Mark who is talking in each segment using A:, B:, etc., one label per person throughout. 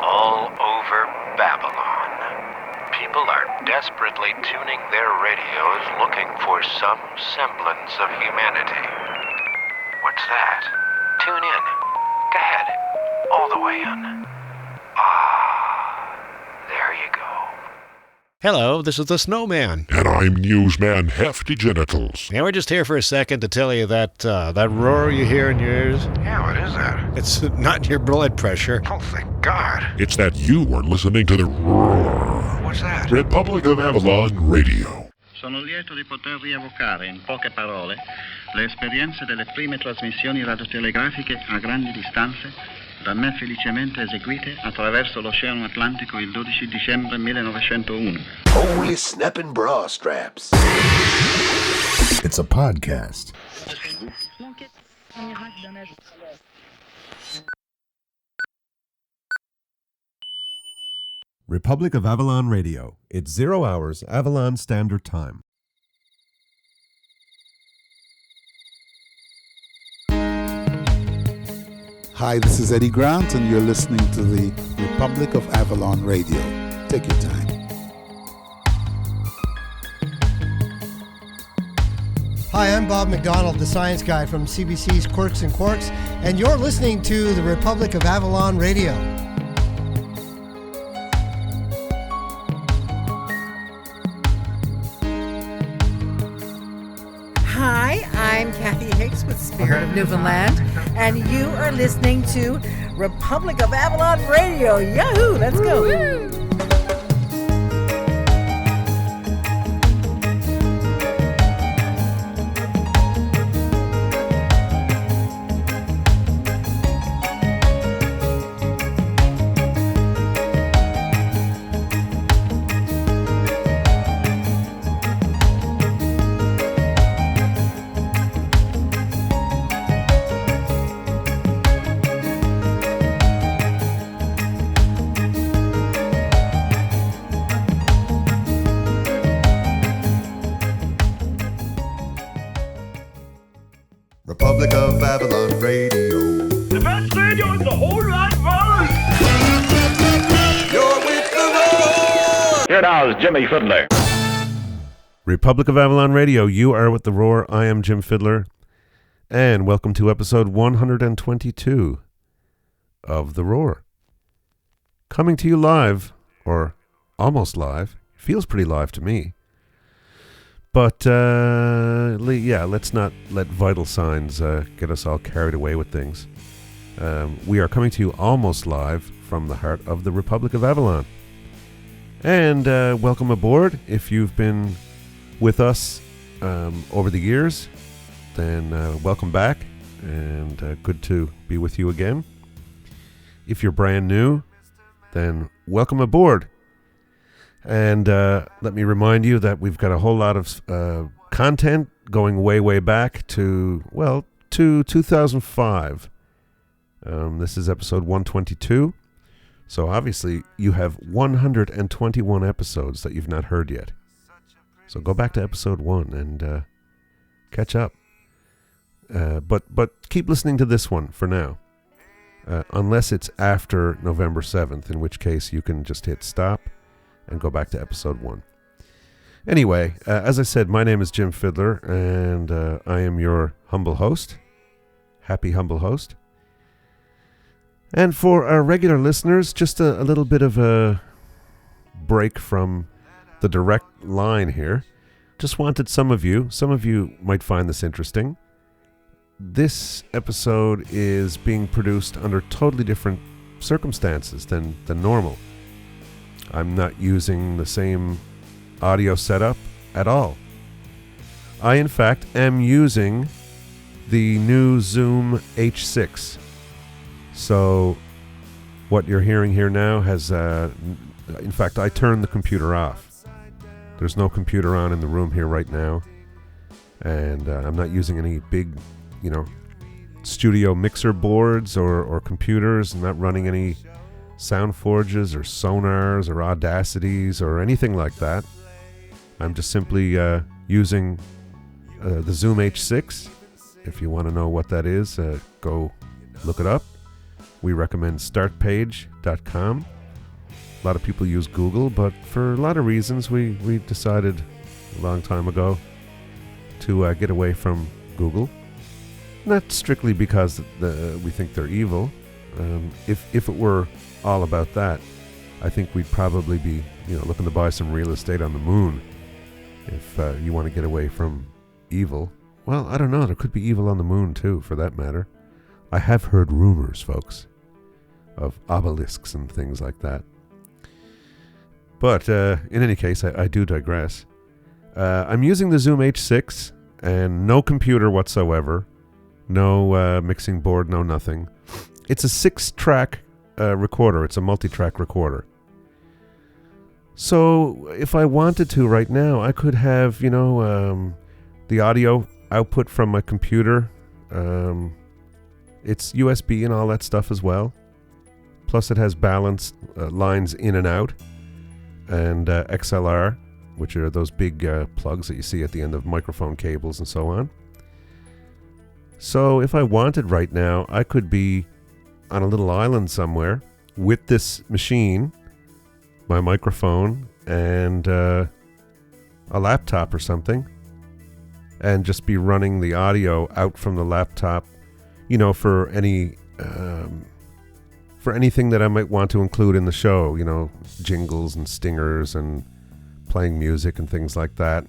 A: all over Babylon. People are desperately tuning their radios looking for some semblance of humanity. What's that? Tune in. Go ahead. All the way in. There you go.
B: Hello, this is the Snowman.
C: And I'm Newsman Hefty Genitals.
B: Yeah, we're just here for a second to tell you that that roar you hear in your ears,
A: Yeah, what is that?
B: it's not your blood pressure.
A: Oh, thank God.
C: It's that you are listening to the Roar.
A: What's that?
C: Republic of Avalon Radio.
D: Sono lieto di poter rievocare in poche parole le esperienze delle prime trasmissioni radiotelegrafiche a grandi distanze da me felicemente eseguite attraverso l'Oceano Atlantico il 12 dicembre 1901.
E: Holy snapping bra straps.
F: It's a podcast. Republic of Avalon Radio. It's 0 hours Avalon Standard Time.
G: Hi, this is Eddie Grant, and you're listening to the Republic of Avalon Radio. Take your time.
H: Hi, I'm Bob McDonald, the science guy from CBC's Quirks and Quarks, and you're listening to the Republic of Avalon Radio.
I: Hi, I'm Kathy Hicks with Spirit of Newfoundland, and you are listening to Republic of Avalon Radio. Yahoo! Let's go. Woo!
F: Republic of Avalon Radio.
J: The best radio in the whole wide world.
F: You're with the Roar!
J: Here now is Jimmy Fidler.
F: Republic of Avalon Radio, you are with the Roar. I am Jim Fidler. And welcome to episode 122 of the Roar. Coming to you live, or almost live. Feels pretty live to me. But, let's not let vital signs get us all carried away with things. We are coming to you almost live from the heart of the Republic of Avalon. And welcome aboard. If you've been with us over the years, then welcome back. And good to be with you again. If you're brand new, then welcome aboard. And let me remind you that we've got a whole lot of content going way, way back to 2005. This is episode 122. So obviously you have 121 episodes that you've not heard yet. So go back to episode 1 and catch up. But keep listening to this one for now. Unless it's after November 7th, in which case you can just hit stop and go back to episode 1. Anyway, as I said, my name is Jim Fidler, and I am your humble host. Happy humble host. And for our regular listeners, just a little bit of a break from the direct line here. Just wanted some of you might find this interesting. This episode is being produced under totally different circumstances than normal. I'm not using the same audio setup at all. I, in fact, am using the new Zoom H6. So what you're hearing here now has, in fact, I turned the computer off. There's no computer on in the room here right now. And I'm not using any big, studio mixer boards or computers. I'm not running any Sound Forges or Sonars or Audacities or anything like that. I'm just simply using the Zoom H6. If you want to know what that is, go look it up. We recommend startpage.com A lot of people use Google, but for a lot of reasons, we decided a long time ago to get away from Google. Not strictly because we think they're evil. If it were all about that, I think we'd probably be looking to buy some real estate on the moon. If you want to get away from evil, well, I don't know. There could be evil on the moon too, for that matter. I have heard rumors, folks, of obelisks and things like that. But in any case, I do digress. I'm using the Zoom H6 and no computer whatsoever. No mixing board, no nothing. It's a 6-track recorder. It's a multi-track recorder. So if I wanted to right now, I could have, the audio output from my computer. It's USB and all that stuff as well. Plus it has balanced lines in and out. And XLR, which are those big plugs that you see at the end of microphone cables and so on. So if I wanted right now, I could be on a little island somewhere with this machine, my microphone, and a laptop or something, and just be running the audio out from the laptop, for any for anything that I might want to include in the show, jingles and stingers and playing music and things like that.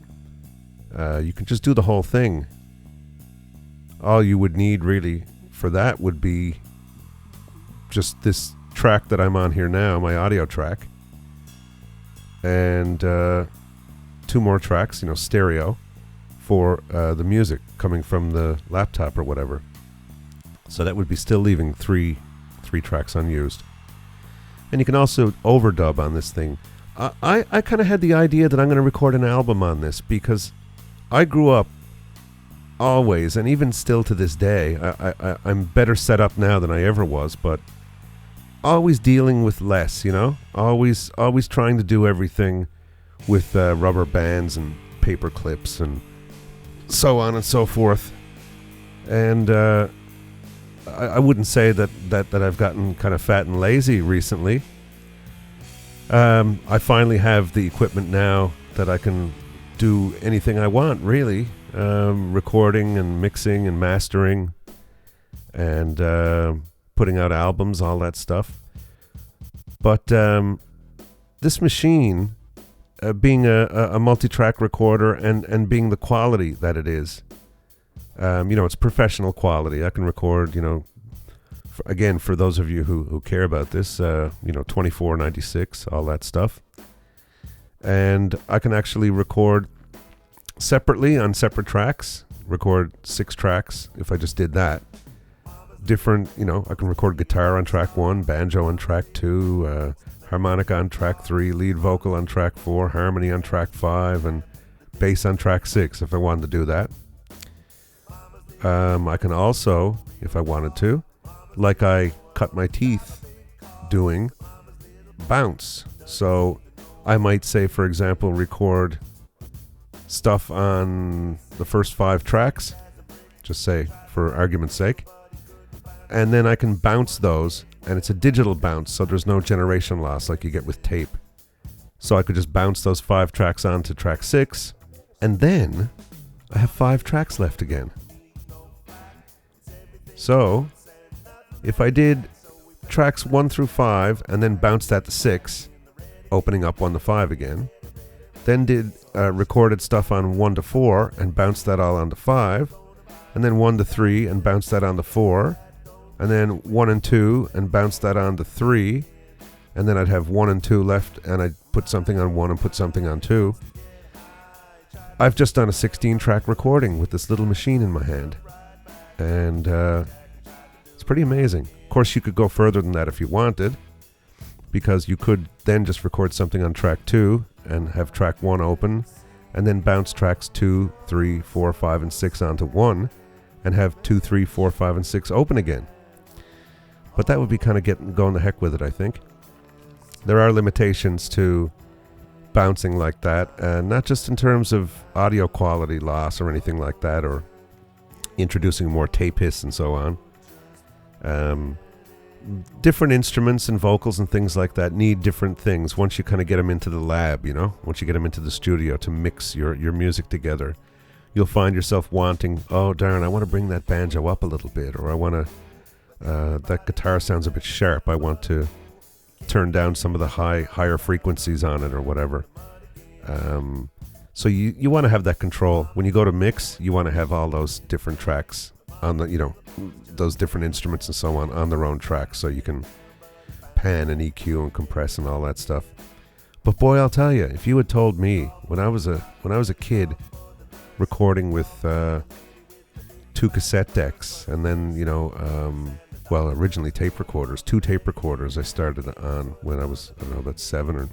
F: You can just do the whole thing. All you would need really for that would be just this track that I'm on here now, my audio track, and 2 more tracks, stereo, for the music coming from the laptop or whatever. So that would be still leaving three tracks unused. And you can also overdub on this thing. I kind of had the idea that I'm going to record an album on this because I grew up always, and even still to this day, I'm better set up now than I ever was, but always dealing with less, always trying to do everything with rubber bands and paper clips and so on and so forth. And I wouldn't say that I've gotten kind of fat and lazy recently. I finally have the equipment now that I can do anything I want, really. Recording and mixing and mastering and putting out albums, all that stuff. But this machine, being a multi-track recorder and being the quality that it is, it's professional quality. I can record, again, for those of you who care about this, 2496, all that stuff. And I can actually record separately on separate tracks, record 6 tracks if I just did that. Different, I can record guitar on track 1, banjo on track 2, harmonica on track 3, lead vocal on track 4, harmony on track 5, and bass on track 6 if I wanted to do that. I can also, if I wanted to, like I cut my teeth doing, bounce. So I might say, for example, record stuff on the first 5 tracks, just say for argument's sake, and then I can bounce those, and it's a digital bounce, so there's no generation loss like you get with tape. So I could just bounce those 5 tracks onto track 6, and then I have 5 tracks left again. So if I did tracks 1 through 5 and then bounced that to 6, opening up 1 to 5 again, then did recorded stuff on 1 to 4 and bounced that all onto 5, and then 1 to 3 and bounced that onto 4, and then 1 and 2 and bounced that onto 3, and then I'd have 1 and 2 left, and I'd put something on 1 and put something on 2. I've just done a 16-track recording with this little machine in my hand, and it's pretty amazing. Of course, you could go further than that if you wanted, because you could then just record something on track 2 and have track 1 open, and then bounce tracks 2, 3, 4, 5, and 6 onto 1, and have 2, 3, 4, 5, and 6 open again. But that would be kind of going the heck with it, I think. There are limitations to bouncing like that, and not just in terms of audio quality loss or anything like that, or introducing more tape hiss and so on. different instruments and vocals and things like that need different things once you kind of get them into the lab, once you get them into the studio to mix your music together. You'll find yourself wanting, oh darn, I want to bring that banjo up a little bit, or I want to, that guitar sounds a bit sharp, I want to turn down some of the higher frequencies on it or whatever. So you want to have that control. When you go to mix, you want to have all those different tracks on the, those different instruments and so on their own tracks, so you can pan and EQ and compress and all that stuff. But boy, I'll tell you, if you had told me when I was a kid recording with 2 cassette decks and then originally tape recorders, 2 tape recorders I started on when I was, I don't know, about 7 or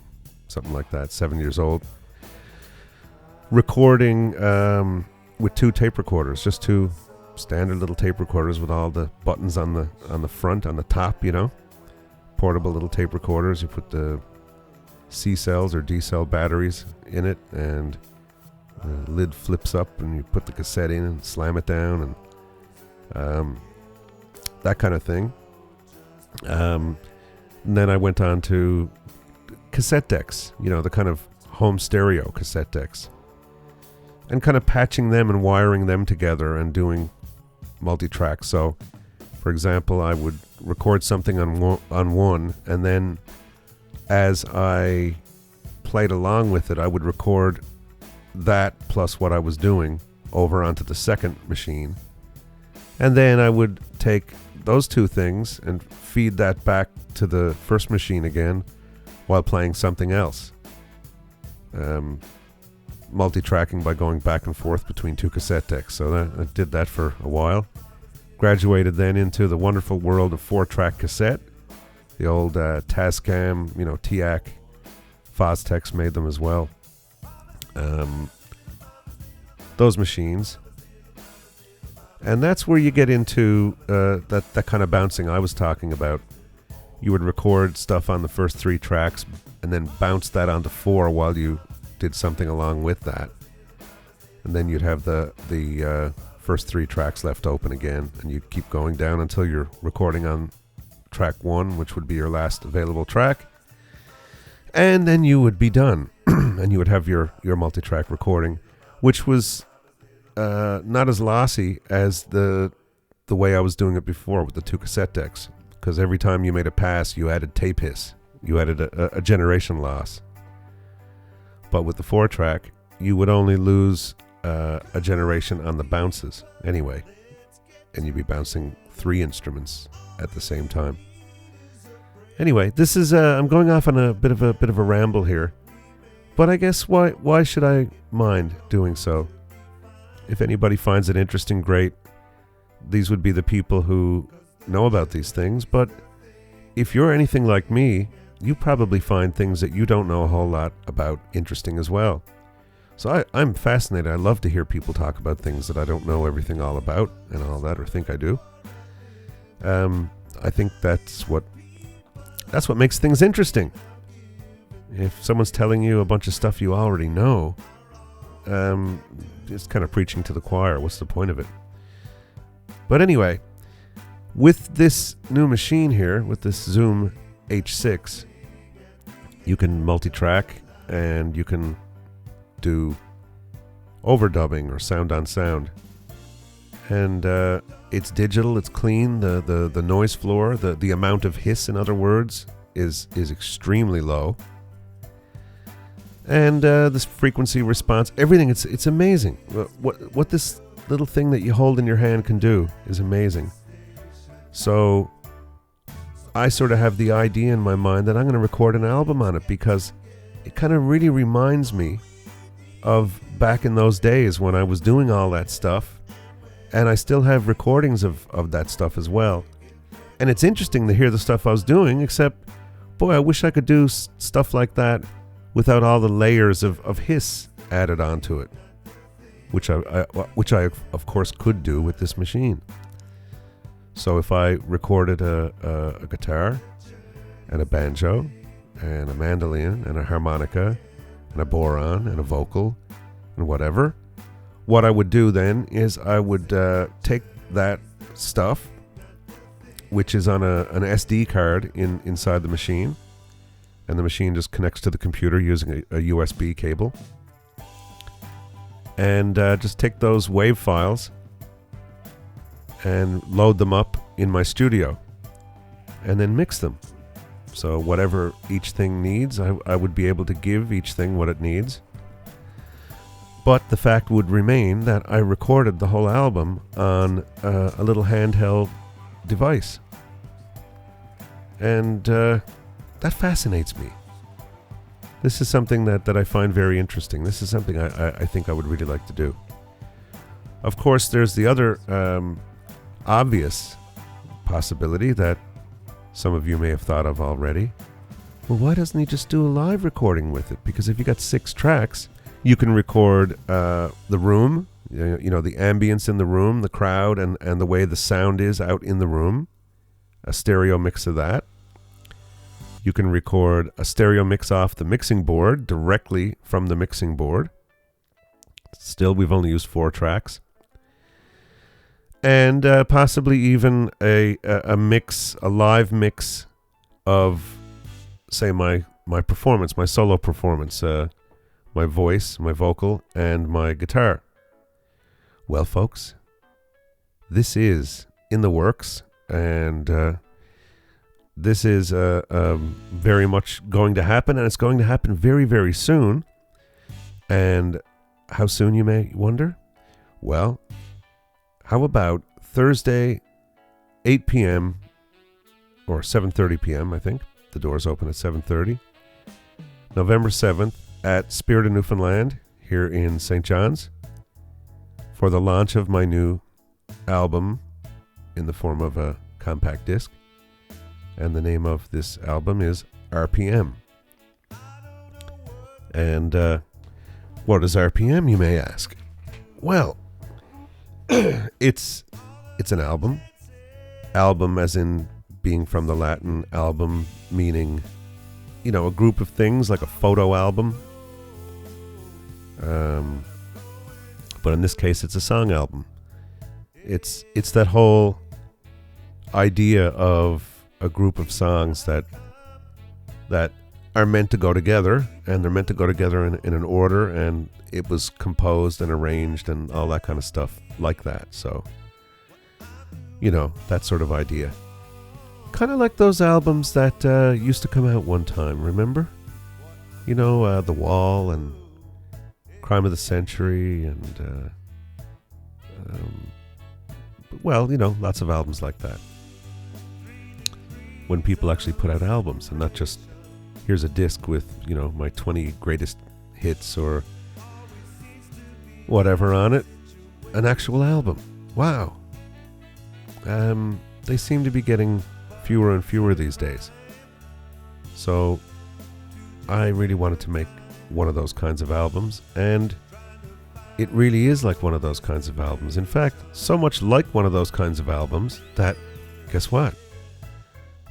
F: something like that, 7 years old, recording with 2 tape recorders, just 2 standard little tape recorders with all the buttons on the front, on the top, portable little tape recorders. You put the C cells or D cell batteries in it, and the lid flips up, and you put the cassette in and slam it down, and that kind of thing. And then I went on to cassette decks, the kind of home stereo cassette decks, and kind of patching them and wiring them together and doing multi-track. So, for example, I would record something on one, and then as I played along with it, I would record that plus what I was doing over onto the second machine, and then I would take those 2 things and feed that back to the first machine again while playing something else. Multi-tracking by going back and forth between 2 cassette decks. So I did that for a while. Graduated then into the wonderful world of 4-track cassette. The old Tascam, TIAC, Fostex made them as well. Those machines. And that's where you get into that kind of bouncing I was talking about. You would record stuff on the first 3 tracks and then bounce that onto 4 while you did something along with that, and then you'd have the first 3 tracks left open again, and you'd keep going down until you're recording on track 1, which would be your last available track, and then you would be done. And you would have your multi-track recording, which was not as lossy as the way I was doing it before with the 2 cassette decks, because every time you made a pass, you added tape hiss, you added a generation loss. But with the 4-track, you would only lose a generation on the bounces anyway, and you'd be bouncing 3 instruments at the same time. Anyway, this is I'm going off on a bit of a ramble here, but I guess why should I mind doing so? If anybody finds it interesting, great. These would be the people who know about these things. But if you're anything like me, you probably find things that you don't know a whole lot about interesting as well. So I'm fascinated. I love to hear people talk about things that I don't know everything all about and all that, or think I do. I think that's what makes things interesting. If someone's telling you a bunch of stuff you already know, it's kind of preaching to the choir. What's the point of it? But anyway, with this new machine here, with this Zoom H6, you can multi-track and you can do overdubbing or sound on sound. And it's digital, it's clean, the noise floor, the amount of hiss, in other words, is extremely low. And this frequency response, everything, it's amazing. What this little thing that you hold in your hand can do is amazing. So I sort of have the idea in my mind that I'm going to record an album on it, because it kind of really reminds me of back in those days when I was doing all that stuff, and I still have recordings of that stuff as well. And it's interesting to hear the stuff I was doing, except, boy, I wish I could do stuff like that without all the layers of hiss added onto it, which I of course could do with this machine. So if I recorded a guitar and a banjo and a mandolin and a harmonica and a boron and a vocal and whatever, what I would do then is I would take that stuff, which is on an SD card inside the machine, and the machine just connects to the computer using a USB cable. And just take those WAV files and load them up in my studio, and then mix them. So whatever each thing needs, I would be able to give each thing what it needs. But the fact would remain that I recorded the whole album on a little handheld device. And that fascinates me. This is something that I find very interesting. This is something I think I would really like to do. Of course, there's the other obvious possibility that some of you may have thought of already. Well, why doesn't he just do a live recording with it? Because if you got 6 tracks, you can record the room, you know, the ambience in the room, the crowd, and the way the sound is out in the room, a stereo mix of that. You can record a stereo mix off the mixing board directly from the mixing board. Still, we've only used 4 tracks. And possibly even a live mix of, say, my performance, my solo performance, my voice, my vocal, and my guitar. Well, folks, this is in the works, and this is very much going to happen, and it's going to happen very, very soon. And how soon, you may wonder? Well, how about Thursday, 8 p.m. or 7:30 p.m., I think. The doors open at 7:30. November 7th at Spirit of Newfoundland here in St. John's for the launch of my new album in the form of a compact disc. And the name of this album is RPM. And what is RPM, you may ask? Well, it's an album. Album as in being from the Latin album, meaning, you know, a group of things like a photo album. But in this case, it's a song album. It's that whole idea of a group of songs that are meant to go together, and they're meant to go together in an order, and it was composed and arranged and all that kind of stuff like that. So, you know, that sort of idea. Kind of like those albums that used to come out one time, remember? You know, The Wall and Crime of the Century and, well, you know, lots of albums like that. When people actually put out albums and not just, here's a disc with, you know, my 20 greatest hits or whatever on it. An actual album. Wow. They seem to be getting fewer and fewer these days. So I really wanted to make one of those kinds of albums, and it really is like one of those kinds of albums. In fact, so much like one of those kinds of albums that, guess what?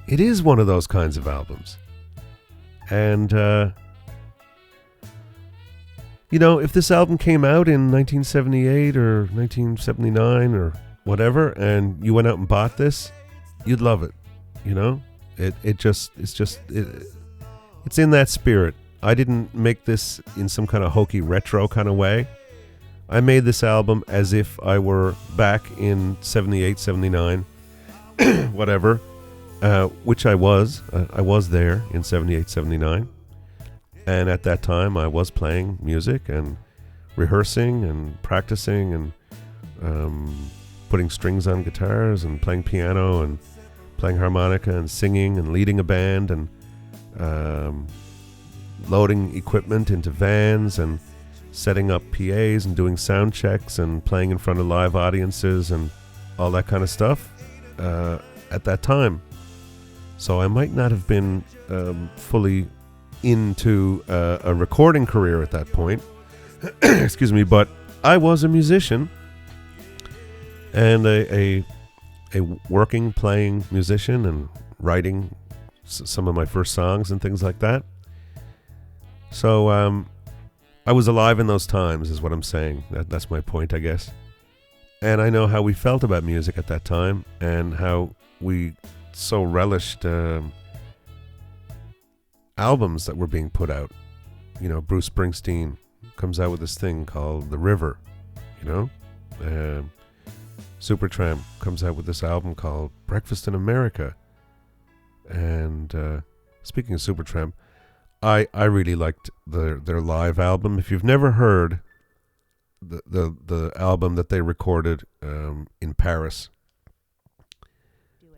F: It is one of those kinds of albums. And, you know, if this album came out in 1978 or 1979 or whatever, and you went out and bought this, you'd love it. You know, it's in that spirit. I didn't make this in some kind of hokey retro kind of way. I made this album as if I were back in 78, 79, whatever, which I was. I was there in 78, 79. And at that time, I was playing music and rehearsing and practicing and putting strings on guitars and playing piano and playing harmonica and singing and leading a band and loading equipment into vans and setting up PAs and doing sound checks and playing in front of live audiences and all that kind of stuff at that time. So I might not have been fully into a recording career at that point. Excuse me, but I was a musician and a working, playing musician and writing some of my first songs and things like that. So I was alive in those times is what I'm saying. That's my point, I guess. And I know how we felt about music at that time and how we so relished albums that were being put out. You know, Bruce Springsteen comes out with this thing called The River, you know. Supertramp comes out with this album called Breakfast in America. And speaking of Supertramp, I really liked their live album. If you've never heard the album that they recorded in Paris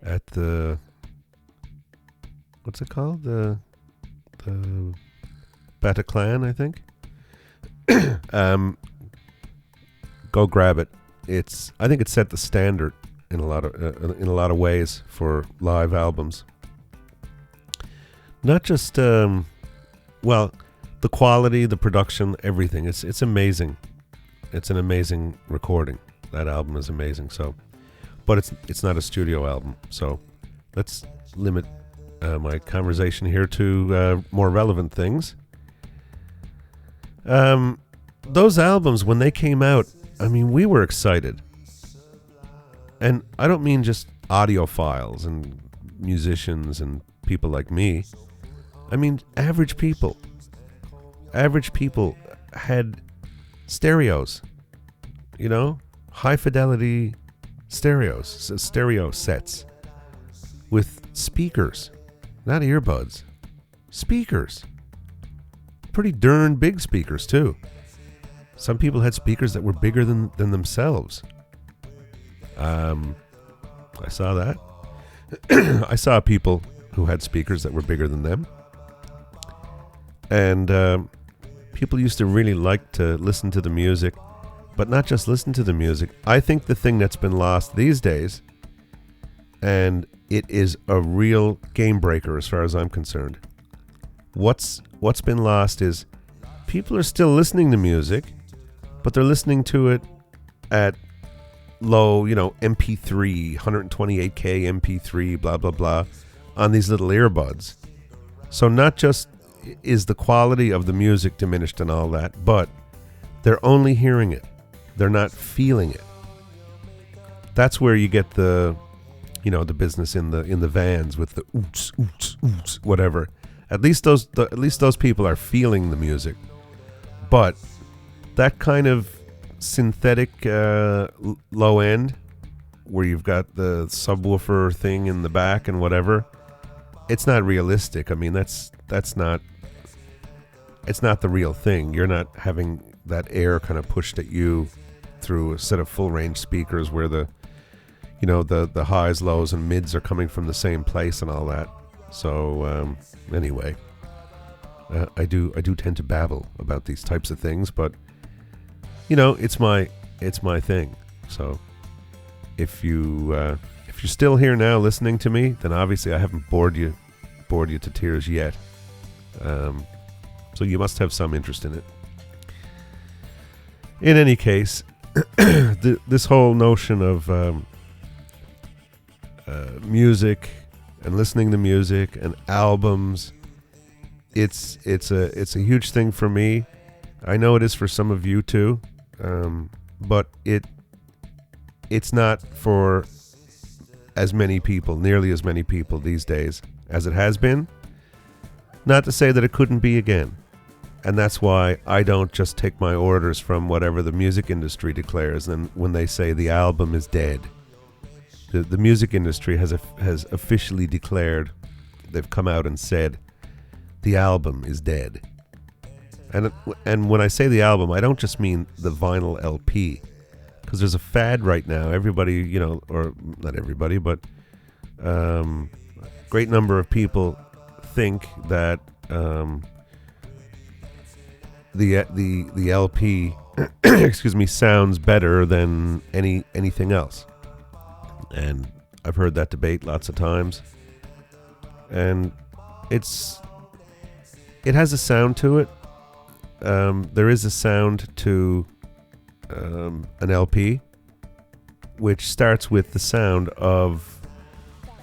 F: at the, what's it called? The Bataclan, I think. Go grab it. I think it set the standard in a lot of ways for live albums. Not just the quality, the production, everything. It's amazing. It's an amazing recording. That album is amazing. So, but it's not a studio album. So, let's limit my conversation here to more relevant things. Those albums, when they came out, I mean, we were excited. And I don't mean just audiophiles and musicians and people like me. I mean, average people. Average people had stereos, you know, high fidelity stereos, stereo sets with speakers, not earbuds, speakers. Pretty darn big speakers too. Some people had speakers that were bigger than themselves. I saw that. I saw people who had speakers that were bigger than them. And people used to really like to listen to the music, but not just listen to the music. I think the thing that's been lost these days, and it is a real game breaker as far as I'm concerned. What's been lost is people are still listening to music, but they're listening to it at low, you know, MP3, 128K MP3, blah, blah, blah, on these little earbuds. So not just is the quality of the music diminished and all that, but they're only hearing it. They're not feeling it. That's where you get the, you know, the business in the vans with the oots, oots, oots, whatever. At least those people are feeling the music. But that kind of synthetic low end, where you've got the subwoofer thing in the back and whatever, it's not realistic. I mean, it's not the real thing. You're not having that air kind of pushed at you through a set of full range speakers where the highs, lows, and mids are coming from the same place and all that. So anyway, I do tend to babble about these types of things, but you know, it's my thing. So if you're still here now listening to me, then obviously I haven't bored you to tears yet. So you must have some interest in it. In any case, this whole notion of music and listening to music and albums, it's a huge thing for me. I know it is for some of you too, but it's not for nearly as many people these days as it has been. Not to say that it couldn't be again. And that's why I don't just take my orders from whatever the music industry declares. And when they say the album is dead, the music industry has officially declared, they've come out and said, the album is dead. And when I say the album, I don't just mean the vinyl LP, because there's a fad right now. Everybody, you know, or not everybody, but great number of people think that the LP excuse me, sounds better than anything else. And I've heard that debate lots of times. And it has a sound to it. There is a sound to an LP, which starts with the sound of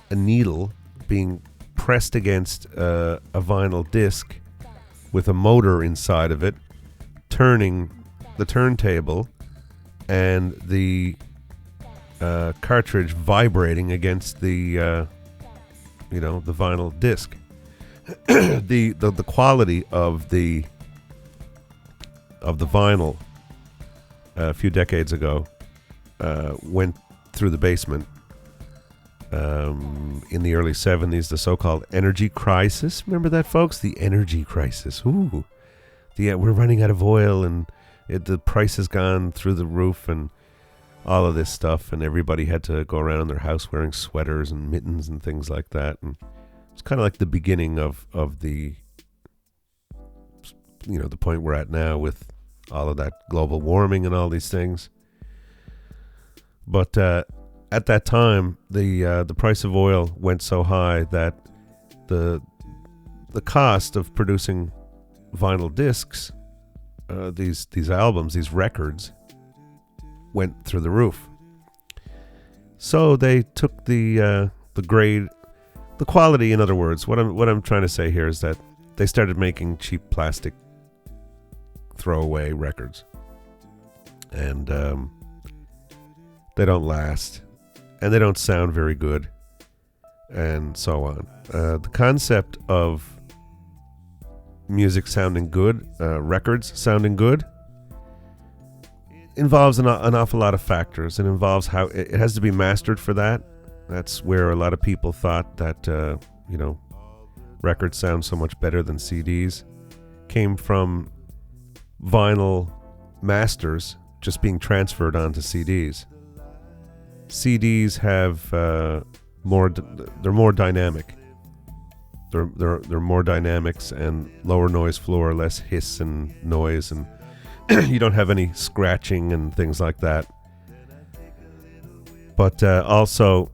F: a needle being pressed against a vinyl disc with a motor inside of it, turning the turntable, and the cartridge vibrating against the the vinyl disc. the quality of the vinyl a few decades ago went through the basement in the early 70s, the so-called energy crisis. Remember that, folks? The energy crisis. Ooh. We're running out of oil, and the price has gone through the roof, and all of this stuff, and everybody had to go around their house wearing sweaters and mittens and things like that. And it's kind of like the beginning of the the point we're at now with all of that global warming and all these things. But at that time, the price of oil went so high that the cost of producing vinyl discs, these albums, these records, went through the roof. So they took the grade, the quality. In other words, what I'm trying to say here is that they started making cheap plastic throwaway records, and they don't last, and they don't sound very good, and so on. The concept of music sounding good, records sounding good, involves an awful lot of factors. It involves how it has to be mastered for that. That's where a lot of people thought that records sound so much better than CDs. Came from vinyl masters just being transferred onto CDs. CDs have they're more dynamic. They're more dynamics and lower noise floor, less hiss and noise, and you don't have any scratching and things like that. But also,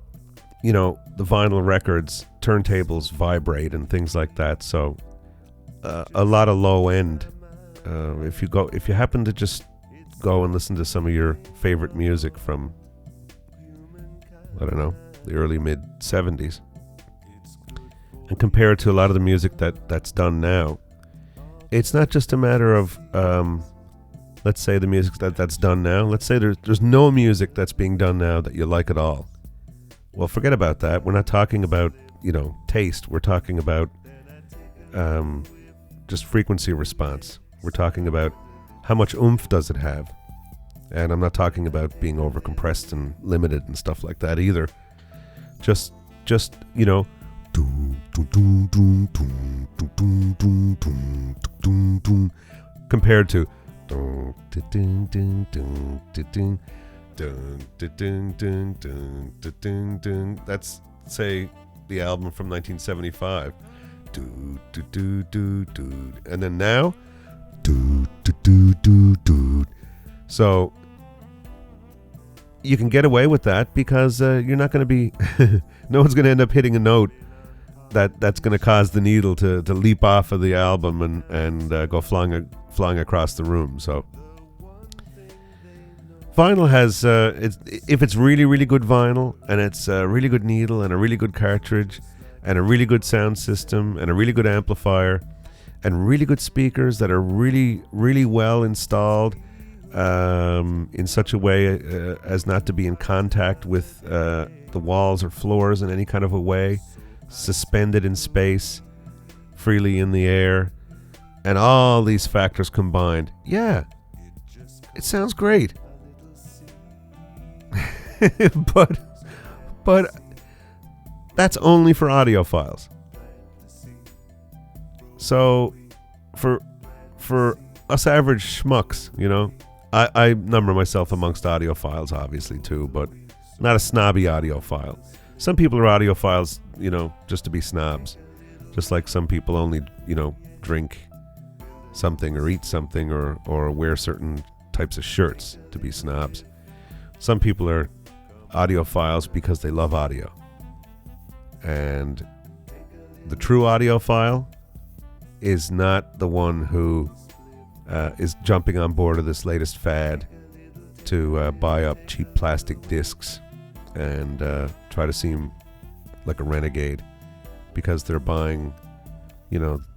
F: the vinyl records, turntables vibrate and things like that. So a lot of low end. If you happen to just go and listen to some of your favorite music from, I don't know, the early mid 70s, and compare it to a lot of the music that's done now, it's not just a matter of let's say the music that's done now. Let's say there's no music that's being done now that you like at all. Well, forget about that. We're not talking about taste. We're talking about just frequency response. We're talking about how much oomph does it have. And I'm not talking about being overcompressed and limited and stuff like that either. Just compared to that's, say, the album from 1975. And then now, so you can get away with that because you're not going to be no one's going to end up hitting a note that's going to cause the needle to leap off of the album and go flying across the room. So vinyl has if it's really, really good vinyl, and it's a really good needle and a really good cartridge and a really good sound system and a really good amplifier and really good speakers that are really, really well installed in such a way as not to be in contact with the walls or floors in any kind of a way, suspended in space, freely in the air, and all these factors combined, yeah, it sounds great. but that's only for audiophiles. So for us average schmucks, I number myself amongst audiophiles, obviously, too, but not a snobby audiophile. Some people are audiophiles, just to be snobs. Just like some people only, drink something or eat something or wear certain types of shirts to be snobs. Some people are audiophiles because they love audio. And the true audiophile is not the one who is jumping on board of this latest fad to buy up cheap plastic discs and try to seem like a renegade because they're buying,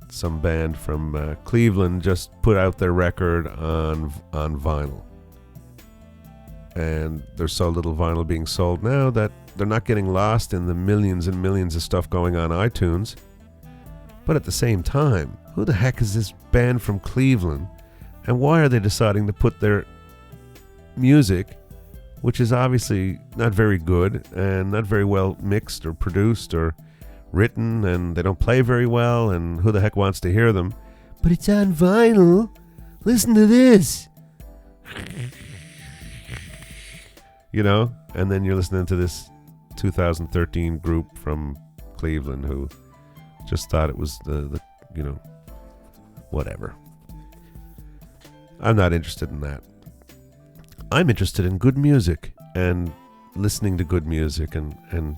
F: some band from Cleveland just put out their record on vinyl. And there's so little vinyl being sold now that they're not getting lost in the millions and millions of stuff going on iTunes. But at the same time, who the heck is this band from Cleveland? And why are they deciding to put their music, which is obviously not very good and not very well mixed or produced or written, and they don't play very well, and who the heck wants to hear them? But it's on vinyl. Listen to this. You know? And then you're listening to this 2013 group from Cleveland who just thought it was the whatever. I'm not interested in that. I'm interested in good music and listening to good music and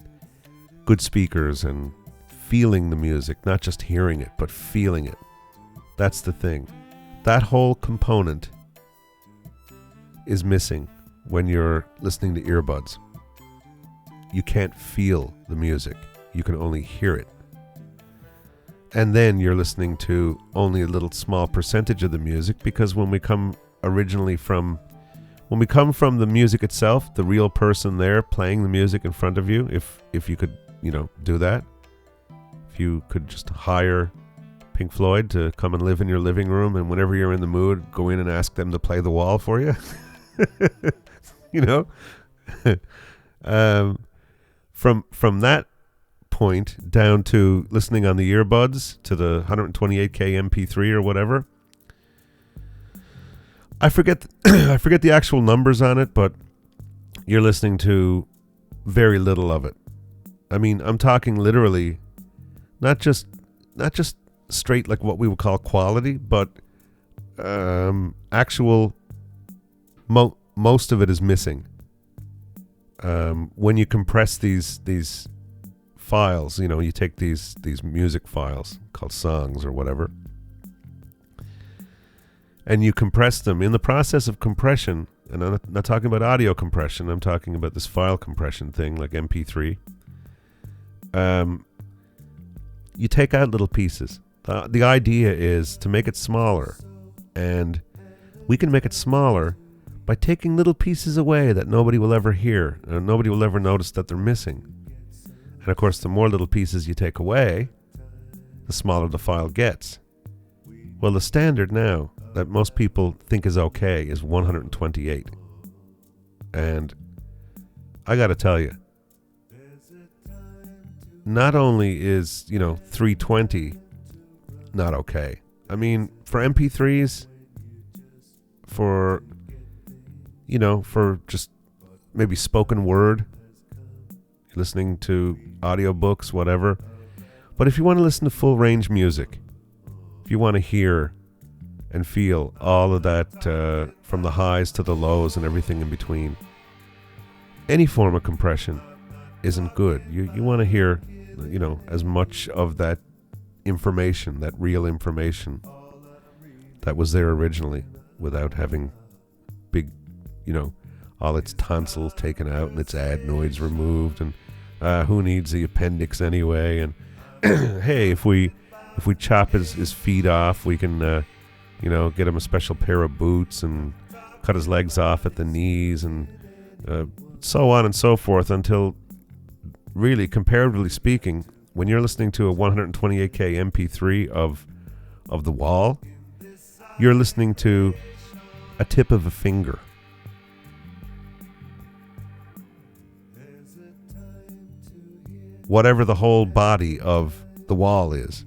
F: good speakers and feeling the music, not just hearing it, but feeling it. That's the thing. That whole component is missing when you're listening to earbuds. You can't feel the music. You can only hear it. And then you're listening to only a little small percentage of the music, because when we come from the music itself, the real person there playing the music in front of you, if you could, do that, if you could just hire Pink Floyd to come and live in your living room, and whenever you're in the mood, go in and ask them to play The Wall for you, from that point down to listening on the earbuds to the 128K MP3 or whatever. I forget the actual numbers on it, but you're listening to very little of it. I mean, I'm talking literally not just straight like what we would call quality, but actual most of it is missing. When you compress these files, you take these music files called songs or whatever, and you compress them. In the process of compression, and I'm not talking about audio compression, I'm talking about this file compression thing like MP3, you take out little pieces. The idea is to make it smaller, and we can make it smaller by taking little pieces away that nobody will ever hear, and nobody will ever notice that they're missing. And of course, the more little pieces you take away, the smaller the file gets. Well, the standard now that most people think is okay is 128. And I gotta tell you, not only is, 320 not okay. I mean, for MP3s, for just maybe spoken word, listening to audiobooks, whatever. But if you want to listen to full range music, if you want to hear and feel all of that from the highs to the lows and everything in between, any form of compression isn't good. You want to hear, as much of that information, that real information that was there originally, without having big, all its tonsils taken out and its adenoids removed, and who needs the appendix anyway? And hey, if we chop his feet off, we can get him a special pair of boots and cut his legs off at the knees, and so on and so forth, until really, comparatively speaking, when you're listening to a 128K MP3 of The Wall, you're listening to a tip of a finger. Whatever the whole body of The Wall is,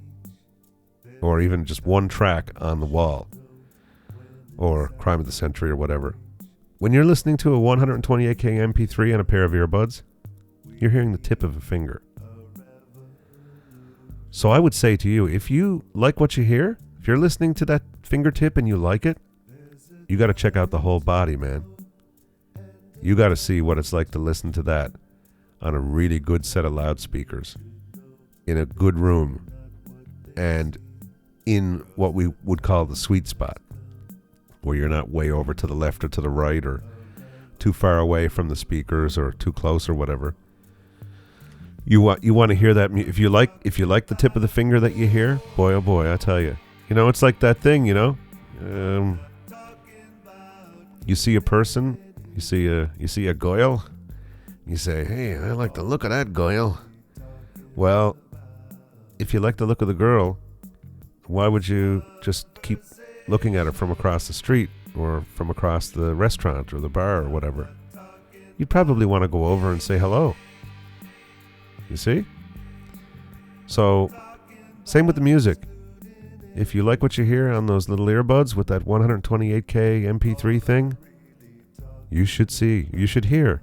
F: or even just one track on The Wall, or Crime of the Century or whatever. When you're listening to a 128K MP3 on a pair of earbuds, you're hearing the tip of a finger. So I would say to you, if you like what you hear, if you're listening to that fingertip and you like it, you got to check out the whole body, man. You got to see what it's like to listen to that on a really good set of loudspeakers, in a good room, and in what we would call the sweet spot, where you're not way over to the left or to the right, or too far away from the speakers, or too close, or whatever. You want to hear that. If you like the tip of the finger that you hear, boy oh boy, I tell you, it's like that thing, you see a person, you see a goyle, You say, hey, I like the look of that girl. Well, if you like the look of the girl, why would you just keep looking at her from across the street or from across the restaurant or the bar or whatever? You'd probably want to go over and say hello. You see? So, same with the music. If you like what you hear on those little earbuds with that 128K MP3 thing, you should hear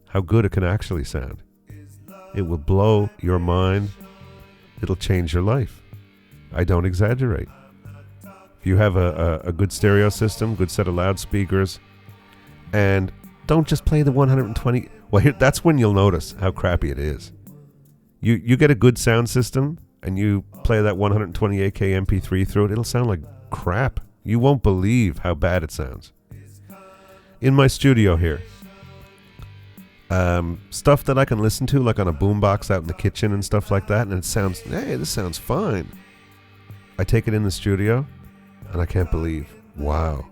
F: how good it can actually sound. It will blow your mind. It'll change your life. I don't exaggerate. If you have a good stereo system, good set of loudspeakers, and don't just play the 120. Well, that's when you'll notice how crappy it is. You get a good sound system, and you play that 128K MP3 through it, it'll sound like crap. You won't believe how bad it sounds. In my studio here, stuff that I can listen to, like on a boombox out in the kitchen and stuff like that, and it sounds, hey, this sounds fine. I take it in the studio, and I can't believe, wow,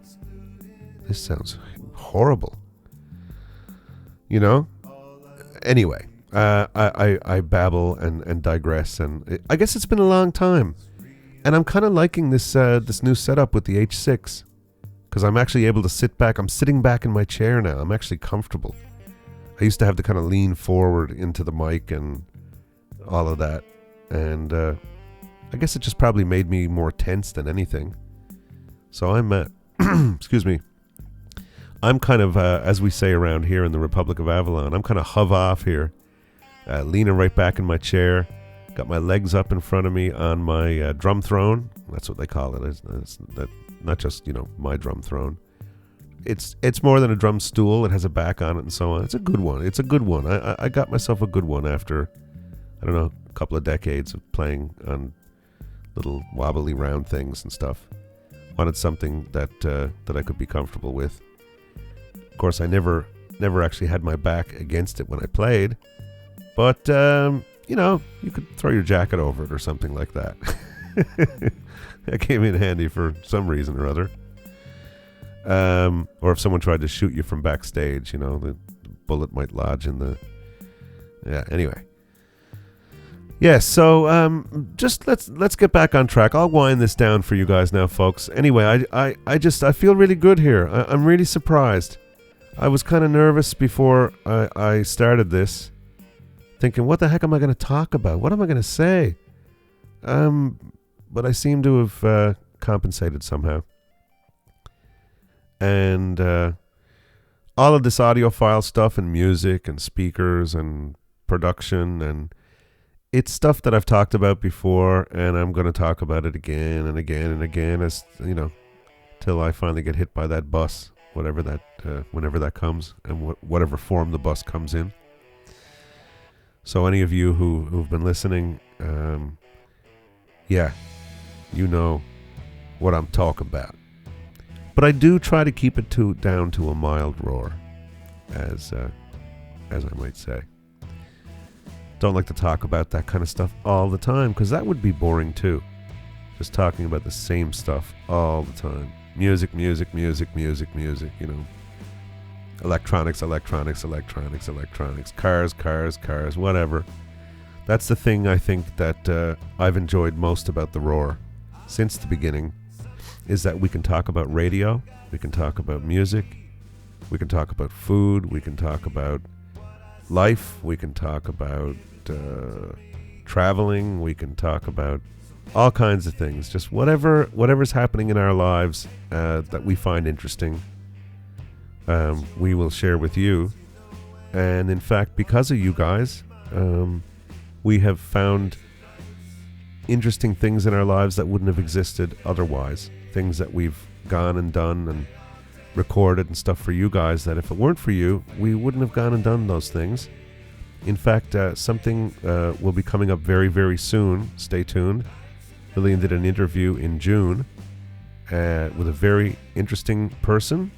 F: this sounds horrible. You know? Anyway, I babble and digress, and I guess it's been a long time, and I'm kind of liking this new setup with the H6, because I'm actually able to sit back. I'm sitting back in my chair now. I'm actually comfortable. I used to have to kind of lean forward into the mic and all of that, and I guess it just probably made me more tense than anything. So I'm, excuse me, I'm kind of, as we say around here in the Republic of Avalon, I'm kind of hove off here, leaning right back in my chair, got my legs up in front of me on my drum throne. That's what they call it. It's not just, my drum throne. It's more than a drum stool. It has a back on it and so on. It's a good one. I got myself a good one after, I don't know, a couple of decades of playing on little wobbly round things and stuff. Wanted something that I could be comfortable with. Of course, I never actually had my back against it when I played, but you could throw your jacket over it or something like that. That came in handy for some reason or other. Or if someone tried to shoot you from backstage, the bullet might lodge in the... Yeah, anyway. Yeah, so just let's get back on track. I'll wind this down for you guys now, folks. Anyway, I feel really good here. I'm really surprised. I was kind of nervous before I started this, thinking, what the heck am I going to talk about? What am I going to say? But I seem to have compensated somehow. And all of this audiophile stuff and music and speakers and production, and it's stuff that I've talked about before, and I'm going to talk about it again and again and again, as till I finally get hit by that bus, whenever that comes, and whatever form the bus comes in. So any of you who've been listening, yeah, you know what I'm talking about. But I do try to keep it down to a mild roar, as I might say. Don't like to talk about that kind of stuff all the time, because that would be boring too. Just talking about the same stuff all the time. Music, Electronics, cars, whatever. That's the thing I think that I've enjoyed most about the Roar since the beginning, is that we can talk about radio, we can talk about music, we can talk about food, we can talk about life, we can talk about traveling, we can talk about all kinds of things. Just whatever's happening in our lives that we find interesting, we will share with you. And in fact, because of you guys, we have found interesting things in our lives that wouldn't have existed otherwise. Things that we've gone and done and recorded and stuff for you guys, that if it weren't for you, we wouldn't have gone and done those things. In fact, something will be coming up very, very soon. Stay tuned. Lillian did an interview in June with a very interesting person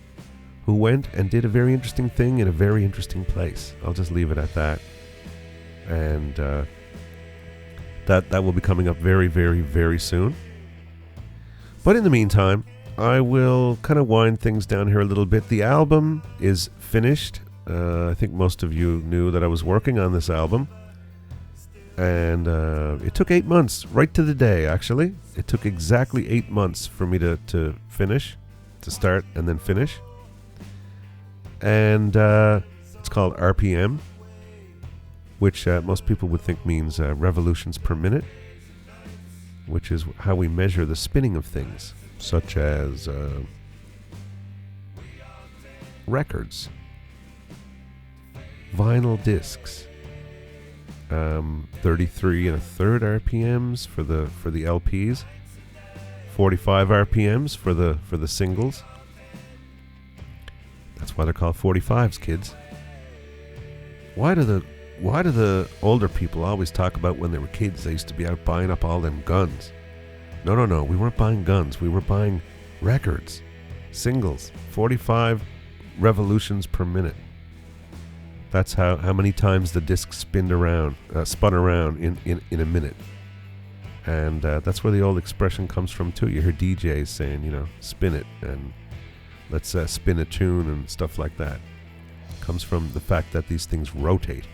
F: who went and did a very interesting thing in a very interesting place. I'll just leave it at that. And that will be coming up very, very, very soon. But in the meantime, I will kind of wind things down here a little bit. The album is finished. I think most of you knew that I was working on this album. And it took 8 months, right to the day, actually. It took exactly 8 months for me to finish, to start and then finish. And it's called RPM, which most people would think means revolutions per minute, which is how we measure the spinning of things, such as records, vinyl discs, 33 and a third RPMs for the LPs, 45 RPMs for the singles. That's why they're called 45s, kids. Why do the older people always talk about when they were kids they used to be out buying up all them guns? No, we weren't buying guns. We were buying records, singles, 45 revolutions per minute. That's how many times the disc spun around in a minute. And that's where the old expression comes from too. You hear DJs saying, spin it, and let's spin a tune and stuff like that. It comes from the fact that these things rotate.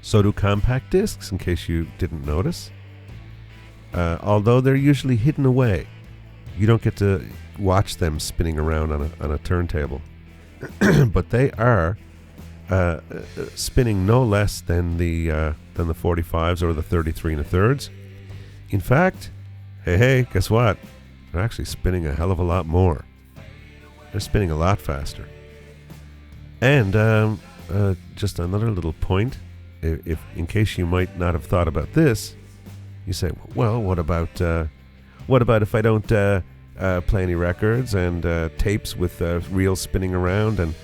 F: So do compact discs, in case you didn't notice. Although they're usually hidden away. You don't get to watch them spinning around on a turntable. But they are spinning no less than the 45s or the 33 and a thirds. In fact, hey, guess what? They're actually spinning a hell of a lot more. They're spinning a lot faster. And just another little point, if in case you might not have thought about this, you say, well, what about if I don't play any records and tapes with reels spinning around, and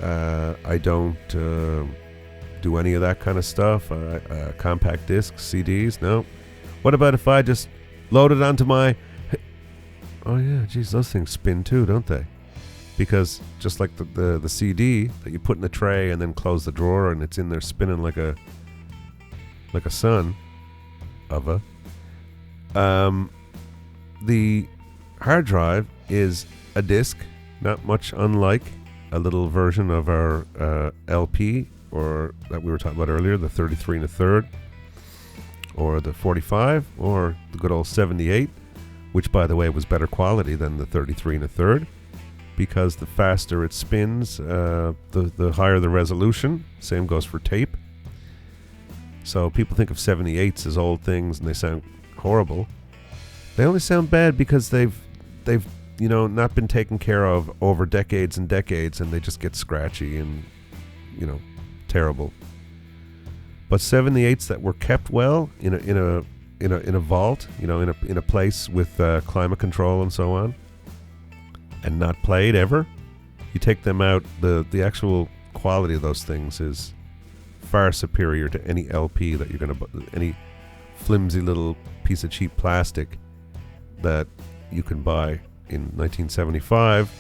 F: I don't do any of that kind of stuff, compact discs, CDs? No. What about if I just load it onto my... Oh yeah, geez, those things spin too, don't they? Because just like the CD that you put in the tray and then close the drawer and it's in there spinning like a son of a... the hard drive is a disc, not much unlike a little version of our LP, or that we were talking about earlier, the 33 and a third, or the 45, or the good old 78, which by the way was better quality than the 33 and a third, because the faster it spins, the higher the resolution. Same goes for tape. So people think of 78s as old things and they sound horrible. They only sound bad because they've not been taken care of over decades and decades, and they just get scratchy and terrible. But 78s that were kept well in a vault, in a place with climate control and so on, and not played ever, you take them out, the actual quality of those things is far superior to any LP that you're going to, any flimsy little piece of cheap plastic that you can buy in 1975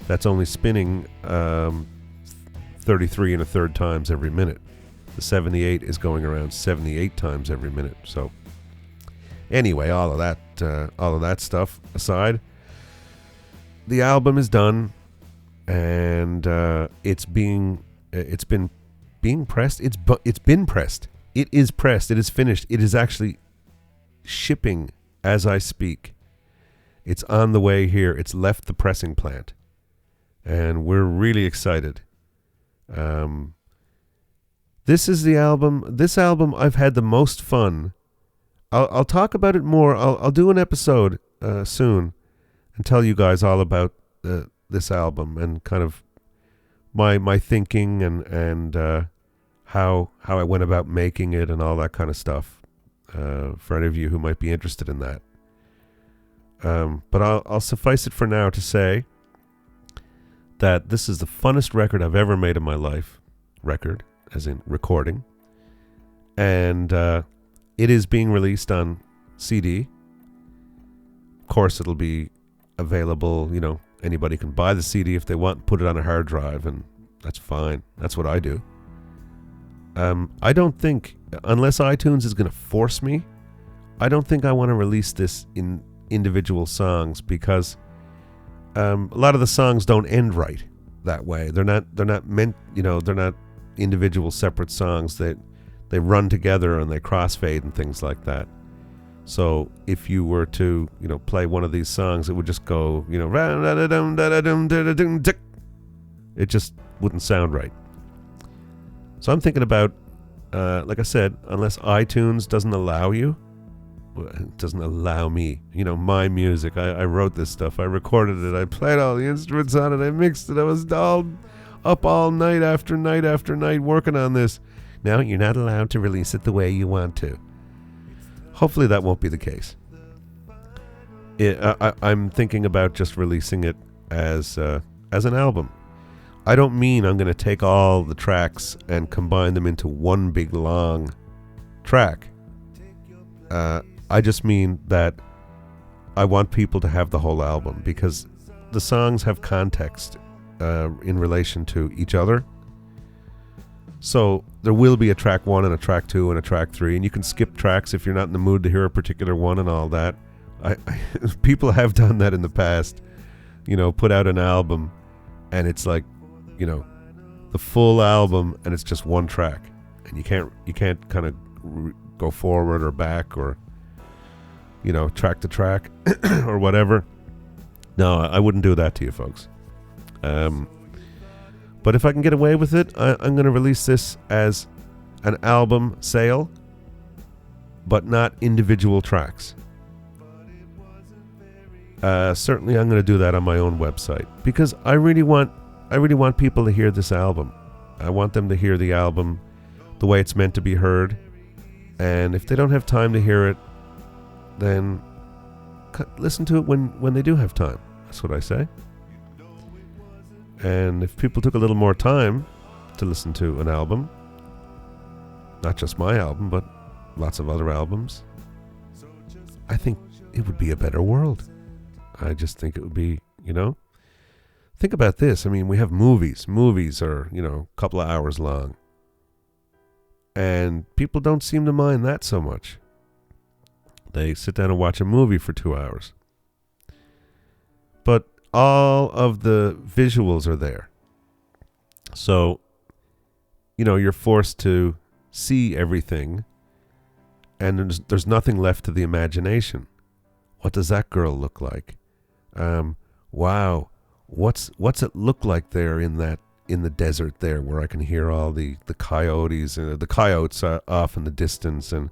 F: that's only spinning 33 and a third times every minute. The 78 is going around 78 times every minute. So anyway, all of that stuff aside, the album is done, and it's been pressed. It's been pressed. It is pressed. It is finished. It is actually shipping as I speak. It's on the way here. It's left the pressing plant, and we're really excited. This is the album. This album, I've had the most fun. I'll talk about it more. I'll do an episode soon and tell you guys all about this album and kind of my thinking and how I went about making it and all that kind of stuff. For any of you who might be interested in that. But I'll suffice it for now to say that this is the funnest record I've ever made in my life. Record, as in recording. And it is being released on CD. Of course, it'll be available, anybody can buy the CD if they want, put it on a hard drive, and that's fine. That's what I do. I don't think, unless iTunes is going to force me, I don't think I want to release this in individual songs, because a lot of the songs don't end right. that way. They're not meant, they're not individual separate songs that they run together and they crossfade and things like that. So if you were to, play one of these songs, it would just go, it just wouldn't sound right. So I'm thinking about, like I said, unless iTunes doesn't allow you, it doesn't allow me, my music. I wrote this stuff. I recorded it. I played all the instruments on it. I mixed it. I was all up all night after night after night working on this. Now you're not allowed to release it the way you want to. Hopefully that won't be the case. I'm thinking about just releasing it as an album. I don't mean I'm going to take all the tracks and combine them into one big long track. I just mean that I want people to have the whole album, because the songs have context in relation to each other. So there will be a track 1 and a track 2 and a track 3, and you can skip tracks if you're not in the mood to hear a particular one and all that. People have done that in the past, put out an album and it's like, the full album and it's just one track, and you can't kind of go forward or back or track to track or whatever. No, I wouldn't do that to you folks. But if I can get away with it, I'm going to release this as an album sale, but not individual tracks. Certainly I'm going to do that on my own website, because I really want people to hear this album. I want them to hear the album the way it's meant to be heard. And if they don't have time to hear it, then listen to it when they do have time. That's what I say. And if people took a little more time to listen to an album, not just my album, but lots of other albums, I think it would be a better world. I just think it would be, think about this. I mean, we have movies. Movies are, a couple of hours long. And people don't seem to mind that so much. They sit down and watch a movie for 2 hours. But all of the visuals are there. So, you're forced to see everything, and there's nothing left to the imagination. What does that girl look like? Wow, what's it look like there in the desert there, where I can hear all the coyotes and the coyotes off in the distance, and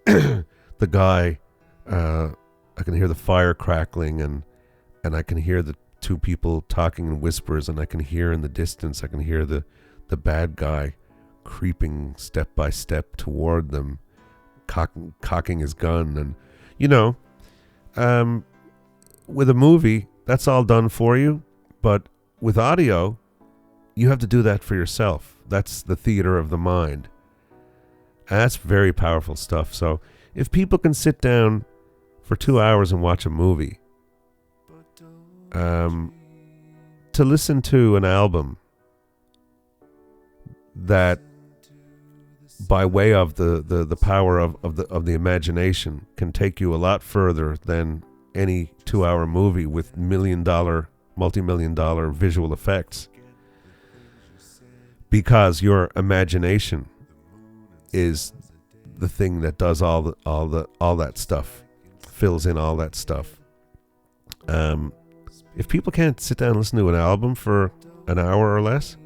F: the guy, I can hear the fire crackling, and I can hear the two people talking in whispers, and I can hear in the distance, I can hear the bad guy creeping step by step toward them, cocking his gun. And, with a movie, that's all done for you. But with audio, you have to do that for yourself. That's the theater of the mind. And that's very powerful stuff. So if people can sit down for 2 hours and watch a movie, to listen to an album that, by way of the power of the imagination, can take you a lot further than any 2 hour movie with multi-million dollar visual effects, because your imagination is the thing that does all that stuff, fills in all that stuff. If people can't sit down and listen to an album for an hour or less,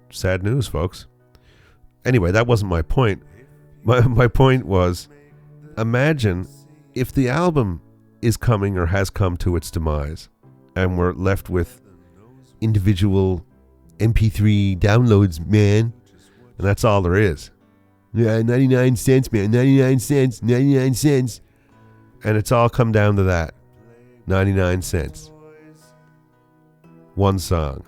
F: sad news, folks. Anyway, that wasn't my point. My point was, imagine if the album is coming or has come to its demise, and we're left with individual MP3 downloads, man, and that's all there is. Yeah, 99 cents, man, 99 cents, 99 cents. And it's all come down to that. 99 cents. One song.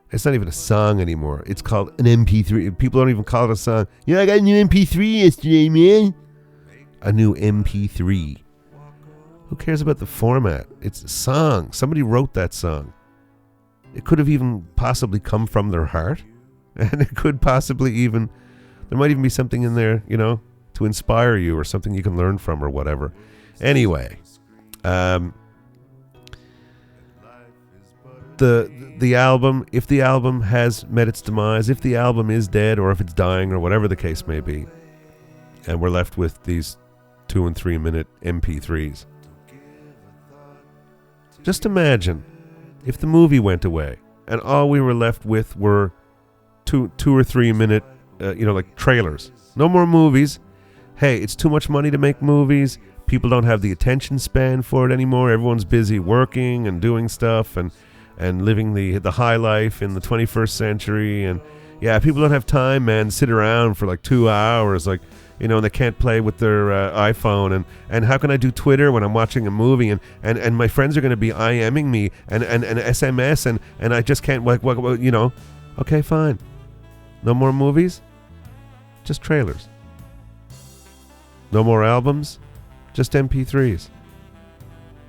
F: It's not even a song anymore. It's called an MP3. People don't even call it a song. Yeah, I got a new MP3 yesterday, man. A new MP3. Who cares about the format? It's a song. Somebody wrote that song. It could have even possibly come from their heart. And it could possibly even, there might even be something in there, to inspire you, or something you can learn from, or whatever. Anyway, the album, if the album has met its demise, if the album is dead or if it's dying or whatever the case may be, and we're left with these 2 and 3 minute MP3s. Just imagine if the movie went away and all we were left with were 2 or 3 minute, like trailers. No more movies. Hey, it's too much money to make movies. People don't have the attention span for it anymore. Everyone's busy working and doing stuff and living the high life in the 21st century. And yeah, people don't have time, man, to sit around for like 2 hours, like, and they can't play with their iPhone. And how can I do Twitter when I'm watching a movie? And my friends are going to be IMing me and SMS and I just can't, Okay, fine. No more movies, just trailers. No more albums, just MP3s.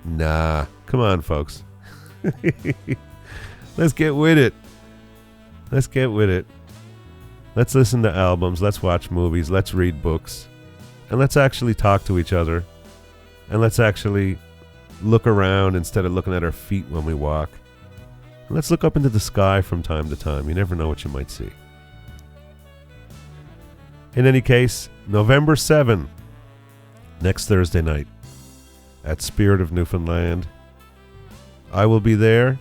F: Nah, come on, folks. Let's get with it. Let's get with it. Let's listen to albums. Let's watch movies. Let's read books. And let's actually talk to each other. And let's actually look around instead of looking at our feet when we walk. And let's look up into the sky from time to time. You never know what you might see. In any case, November 7, next Thursday night, at Spirit of Newfoundland. I will be there.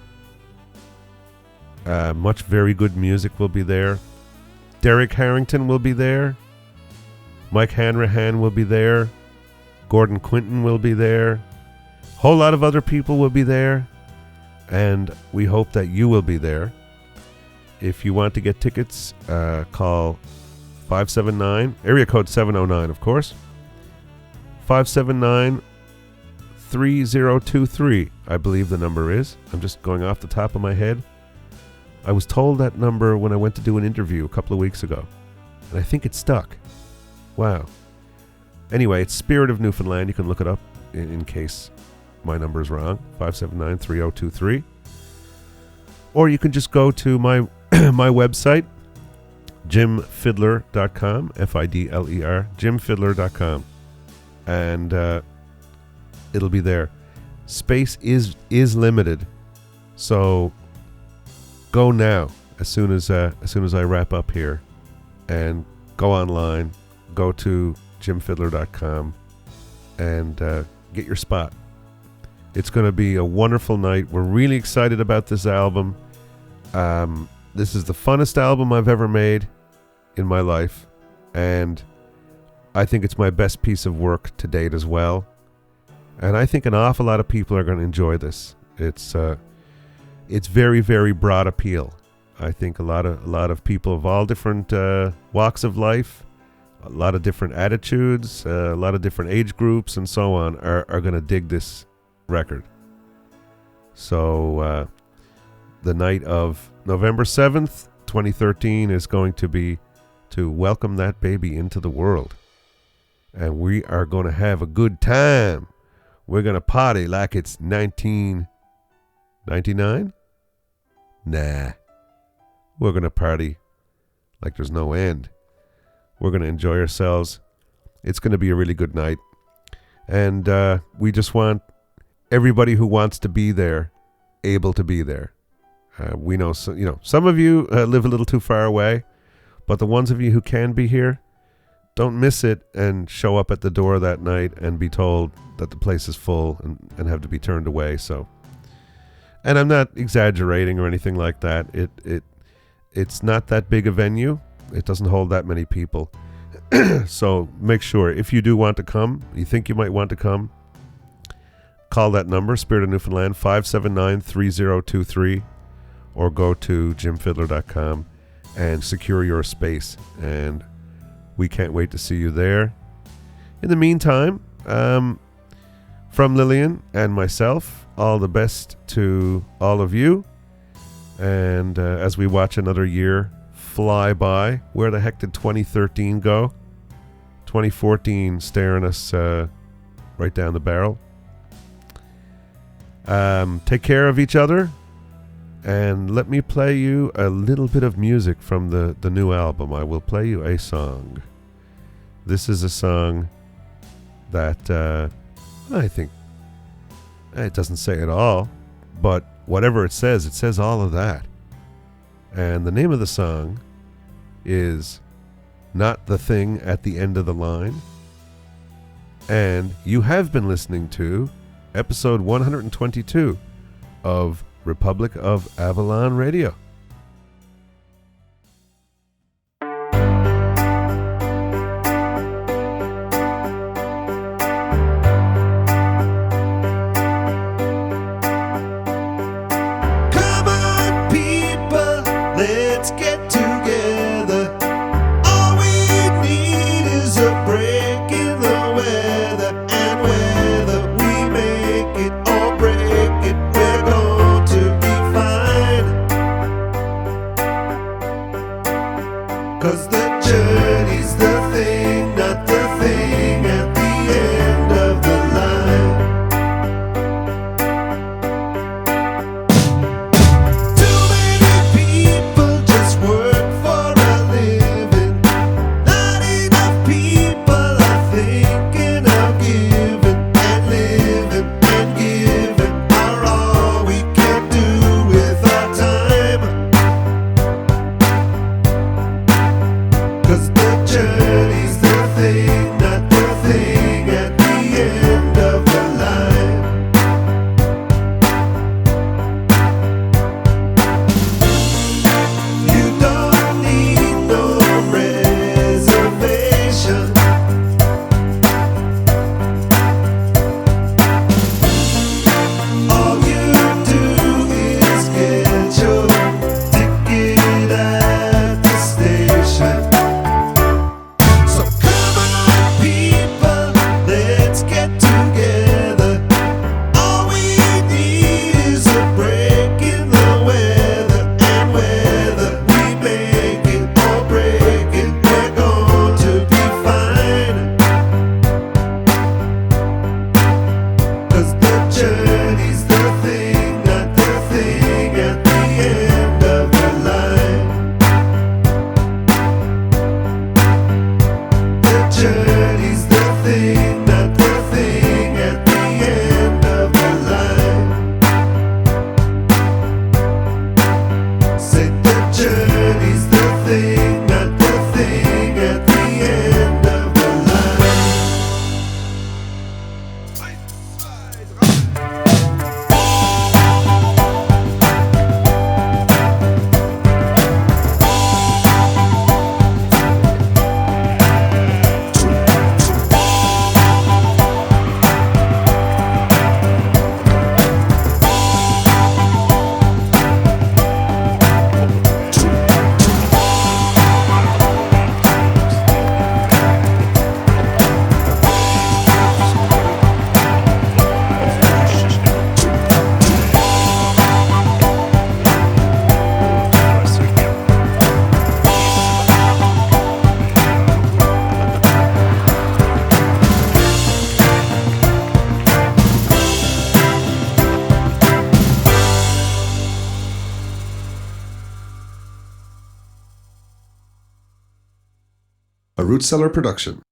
F: Much very good music will be there. Derek Harrington will be there. Mike Hanrahan will be there. Gordon Quinton will be there. A whole lot of other people will be there. And we hope that you will be there. If you want to get tickets, call 579, area code 709, of course. 579-3023, I believe the number is. I'm just going off the top of my head. I was told that number when I went to do an interview a couple of weeks ago, and I think it stuck. Wow. Anyway, it's Spirit of Newfoundland. You can look it up in case my number is wrong. 579-3023. Or you can just go to my my website, jimfidler.com, Fidler, jimfidler.com. And it'll be there. Space is limited, so go now as soon as I wrap up here, and go online, go to jimfidler.com, and get your spot. It's going to be a wonderful night. We're really excited about this album. This is the funnest album I've ever made in my life, and I think it's my best piece of work to date as well. And I think an awful lot of people are going to enjoy this. It's very, very broad appeal. I think a lot of people of all different walks of life, a lot of different attitudes, a lot of different age groups, and so on are going to dig this record. So the night of November 7th, 2013 is going to be to welcome that baby into the world. And we are going to have a good time. We're going to party like it's 1999? Nah. We're going to party like there's no end. We're going to enjoy ourselves. It's going to be a really good night. And we just want everybody who wants to be there able to be there. We know, some of you live a little too far away, but the ones of you who can be here, don't miss it and show up at the door that night and be told that the place is full and have to be turned away. So, and I'm not exaggerating or anything like that. It's not that big a venue. It doesn't hold that many people. So make sure, if you do want to come, you think you might want to come, call that number, Spirit of Newfoundland, 579-3023, or go to jimfidler.com and secure your space. And we can't wait to see you there. In the meantime, from Lillian and myself, all the best to all of you. And as we watch another year fly by, where the heck did 2013 go? 2014 staring us right down the barrel. Take care of each other. And let me play you a little bit of music from the new album. I will play you a song. This is a song that I think it doesn't say it all, But whatever it says all of that. And the name of the song is Not the Thing at the End of the Line. And you have been listening to episode 122 of Republic of Avalon Radio. A Root Cellar production.